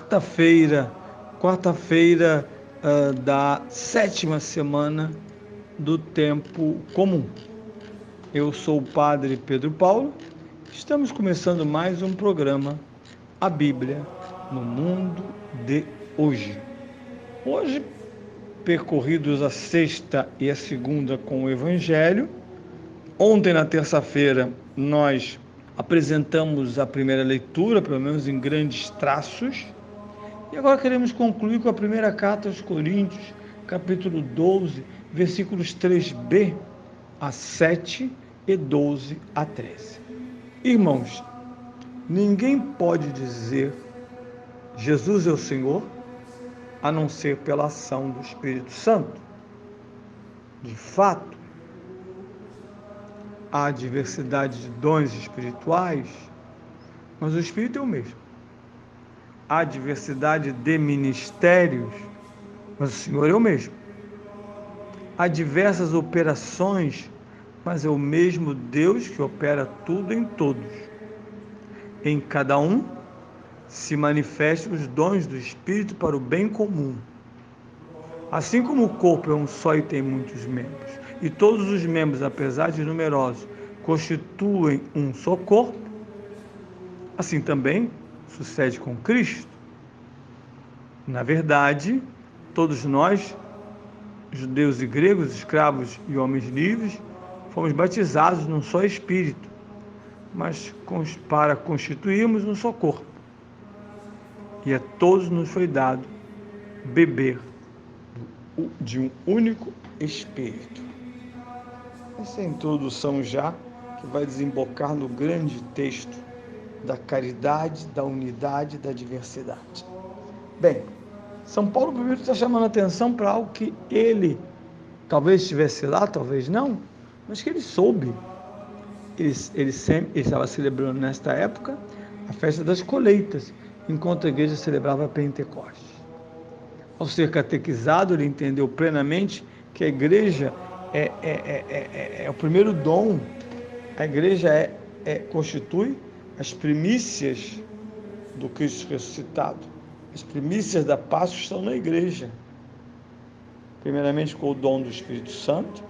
quarta-feira da 7ª semana do tempo comum. Eu sou o Padre Pedro Paulo. Estamos começando mais um programa, A Bíblia no Mundo de Hoje. Hoje, percorridos a sexta e a segunda com o Evangelho. Ontem, na terça-feira, nós apresentamos a primeira leitura, pelo menos em grandes traços. E agora queremos concluir com a primeira carta aos Coríntios, capítulo 12, versículos 3b a 7 e 12 a 13. Irmãos, ninguém pode dizer Jesus é o Senhor, a não ser pela ação do Espírito Santo. De fato, há diversidade de dons espirituais, mas o Espírito é o mesmo. Há diversidade de ministérios, mas o Senhor é o mesmo. Há diversas operações, mas é o mesmo Deus que opera tudo em todos. Em cada um se manifestam os dons do Espírito para o bem comum. Assim como o corpo é um só e tem muitos membros, e todos os membros, apesar de numerosos, constituem um só corpo, assim também sucede com Cristo. Na verdade, todos nós, judeus e gregos, escravos e homens livres, fomos batizados num só Espírito, mas para constituirmos um só corpo. E a todos nos foi dado beber de um único Espírito. Essa é a introdução já que vai desembocar no grande texto da caridade, da unidade, da diversidade. Bem, São Paulo primeiro está chamando a atenção para algo que ele talvez estivesse lá, talvez não, mas que ele soube. Ele estava celebrando nesta época a festa das colheitas, enquanto a igreja celebrava Pentecostes. Ao ser catequizado, ele entendeu plenamente que a igreja é o primeiro dom. A igreja constitui as primícias do Cristo ressuscitado. As primícias da Páscoa estão na igreja. Primeiramente com o dom do Espírito Santo,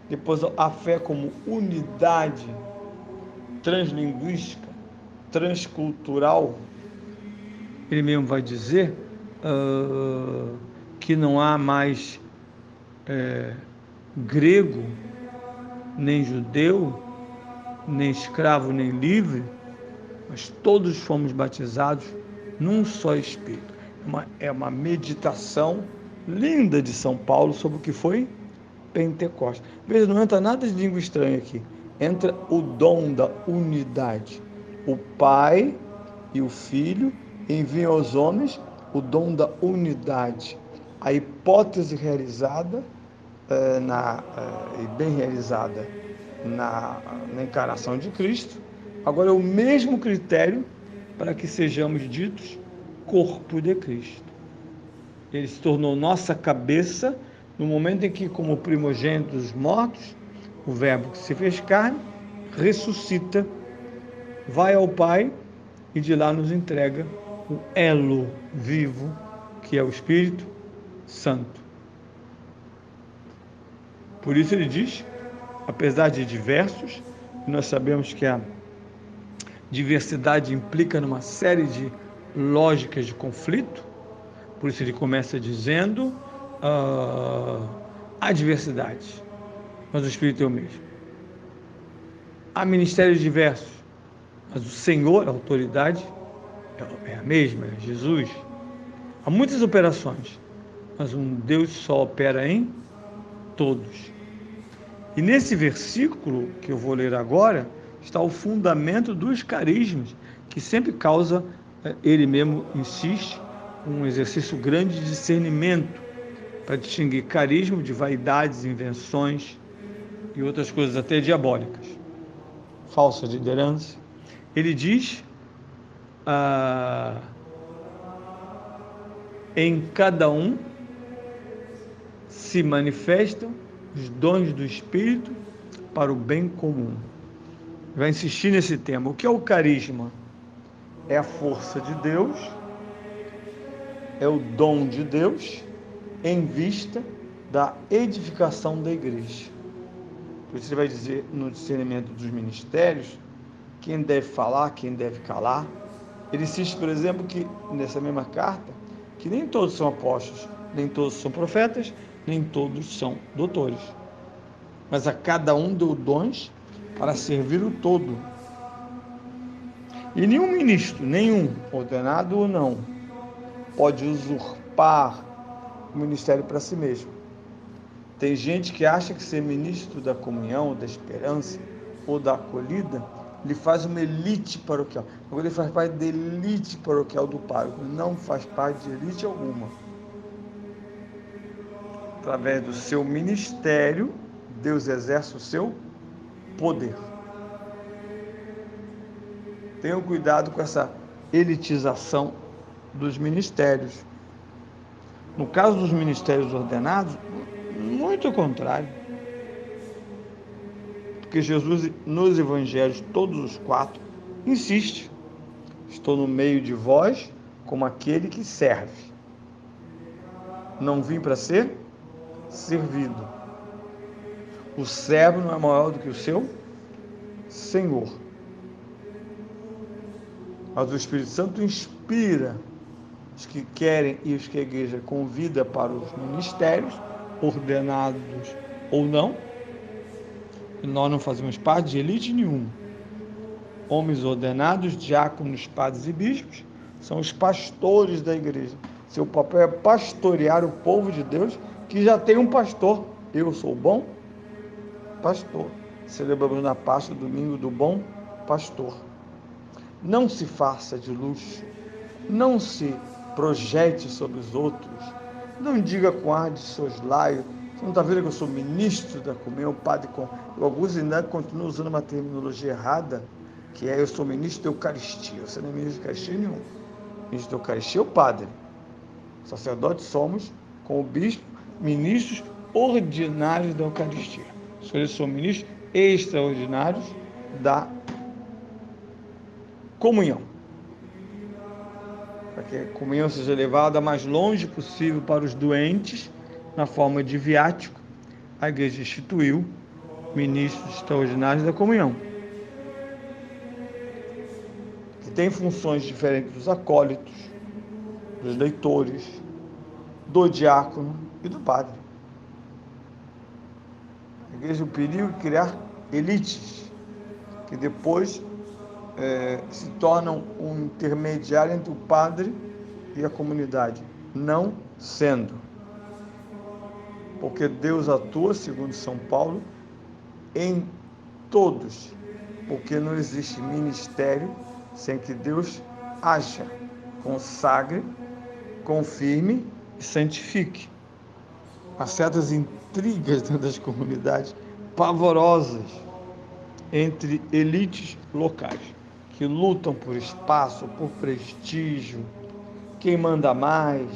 depois a fé como unidade translinguística, transcultural. Ele mesmo vai dizer que não há mais grego, nem judeu, nem escravo, nem livre, mas todos fomos batizados num só Espírito. É uma meditação linda de São Paulo sobre o que foi Pentecostes. Veja, não entra nada de língua estranha aqui. Entra o dom da unidade. O Pai e o Filho enviam aos homens o dom da unidade. A hipótese realizada e bem realizada na encarnação de Cristo. Agora é o mesmo critério para que sejamos ditos corpo de Cristo. Ele se tornou nossa cabeça no momento em que, como primogênito dos mortos, o Verbo que se fez carne, ressuscita, vai ao Pai e de lá nos entrega o elo vivo, que é o Espírito Santo. Por isso ele diz, apesar de diversos, nós sabemos que a diversidade implica numa série de lógicas de conflito, por isso ele começa dizendo há diversidade, mas o Espírito é o mesmo. Há ministérios diversos, mas o Senhor, a autoridade, é a mesma, é Jesus. Há muitas operações, mas um Deus só opera em todos. E nesse versículo que eu vou ler agora, está o fundamento dos carismas, que sempre causa, ele mesmo insiste, um exercício grande de discernimento, para distinguir carisma de vaidades, invenções e outras coisas até diabólicas, falsa liderança. Ele diz, em cada um se manifestam os dons do Espírito para o bem comum. Vai insistir nesse tema. O que é o carisma? É a força de Deus é o dom de Deus em vista da edificação da igreja. Por isso ele vai dizer no discernimento dos ministérios quem deve falar, quem deve calar. Ele insiste, por exemplo, que nessa mesma carta, que nem todos são apóstolos, nem todos são profetas, nem todos são doutores, mas a cada um deu dons para servir o todo. E nenhum ministro, nenhum, ordenado ou não, pode usurpar o ministério para si mesmo. Tem gente que acha que ser ministro da comunhão, da esperança ou da acolhida lhe faz uma elite paroquial. Agora ele faz parte da elite paroquial do pároco, não faz parte de elite alguma. Através do seu ministério, Deus exerce o seu poder. Tenham cuidado com essa elitização dos ministérios. No caso dos ministérios ordenados, muito ao contrário. Porque Jesus, nos evangelhos, todos os 4, insiste: estou no meio de vós como aquele que serve. Não vim para ser servido. O servo não é maior do que o seu Senhor. Mas o Espírito Santo inspira os que querem e os que a igreja convida para os ministérios, ordenados ou não. E nós não fazemos parte de elite nenhuma. Homens ordenados, diáconos, padres e bispos, são os pastores da igreja. Seu papel é pastorear o povo de Deus, que já tem um pastor. Eu sou o bom pastor. Celebramos na Páscoa, domingo do bom pastor. Não se faça de luxo, não se projete sobre os outros, não diga com ar de soslaio: você não está vendo que eu sou ministro da comunhão, padre com... Alguns ainda continuam usando uma terminologia errada, que é: eu sou ministro da Eucaristia. Você não é ministro da Eucaristia nenhum. Ministro da Eucaristia é o padre. Sacerdotes somos, com o bispo, ministros ordinários da Eucaristia. Eles são ministros extraordinários da comunhão, para que a comunhão seja levada mais longe possível para os doentes, na forma de viático. A igreja instituiu ministros extraordinários da comunhão, que tem funções diferentes dos acólitos, dos leitores, do diácono e do padre. A igreja, o perigo de criar elites, que depois se tornam um intermediário entre o padre e a comunidade, não sendo. Porque Deus atua, segundo São Paulo, em todos, porque não existe ministério sem que Deus haja, consagre, confirme e santifique. Há certas intrigas dentro das comunidades pavorosas entre elites locais, que lutam por espaço, por prestígio, quem manda mais.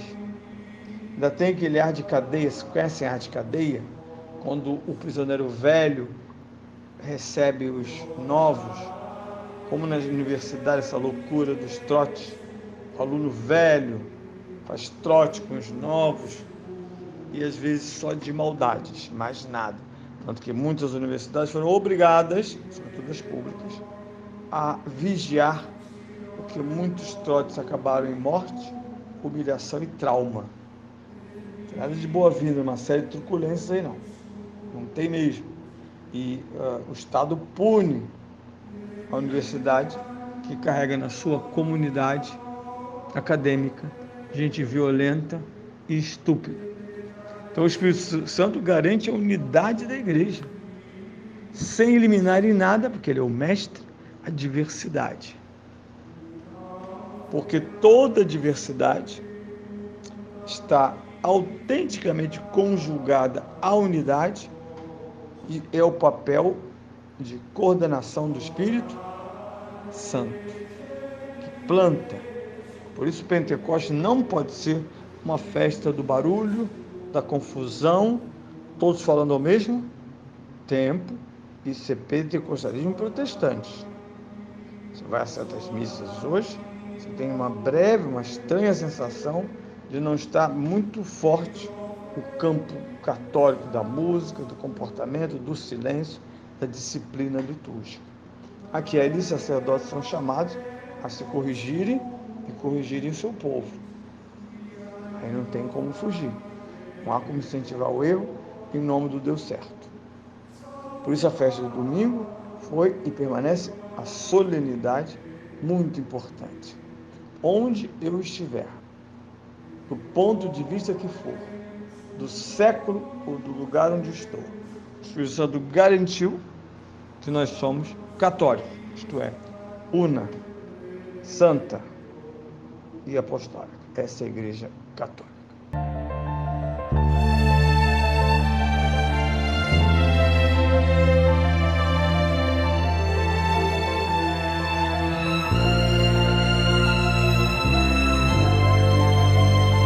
Ainda tem aquele ar de cadeia. Vocês conhecem ar de cadeia? Quando o prisioneiro velho recebe os novos, como nas universidades, essa loucura dos trotes. O aluno velho faz trote com os novos, e às vezes só de maldades, mais nada. Tanto que muitas universidades foram obrigadas, sobretudo as públicas, a vigiar, porque muitos trotes acabaram em morte, humilhação e trauma. Não tem nada de boa-vinda, uma série de truculências aí não. Não tem mesmo. E o Estado pune a universidade que carrega na sua comunidade acadêmica gente violenta e estúpida. Então o Espírito Santo garante a unidade da igreja, sem eliminar em nada, porque ele é o mestre, a diversidade. Porque toda diversidade está autenticamente conjugada à unidade, e é o papel de coordenação do Espírito Santo, que planta. Por isso Pentecostes não pode ser uma festa do barulho, da confusão, todos falando ao mesmo tempo, e ser pentecostalismo protestante. Você vai a certas missas hoje, você tem uma estranha sensação de não estar muito forte o campo católico da música, do comportamento, do silêncio, da disciplina litúrgica. Aqui ali, sacerdotes são chamados a se corrigirem e corrigirem o seu povo. Aí não tem como fugir. Não há como incentivar o erro em nome do Deus certo. Por isso a festa do domingo foi e permanece a solenidade muito importante. Onde eu estiver, do ponto de vista que for, do século ou do lugar onde estou, o Espírito Santo garantiu que nós somos católicos, isto é, una, santa e apostólica. Essa é a Igreja Católica.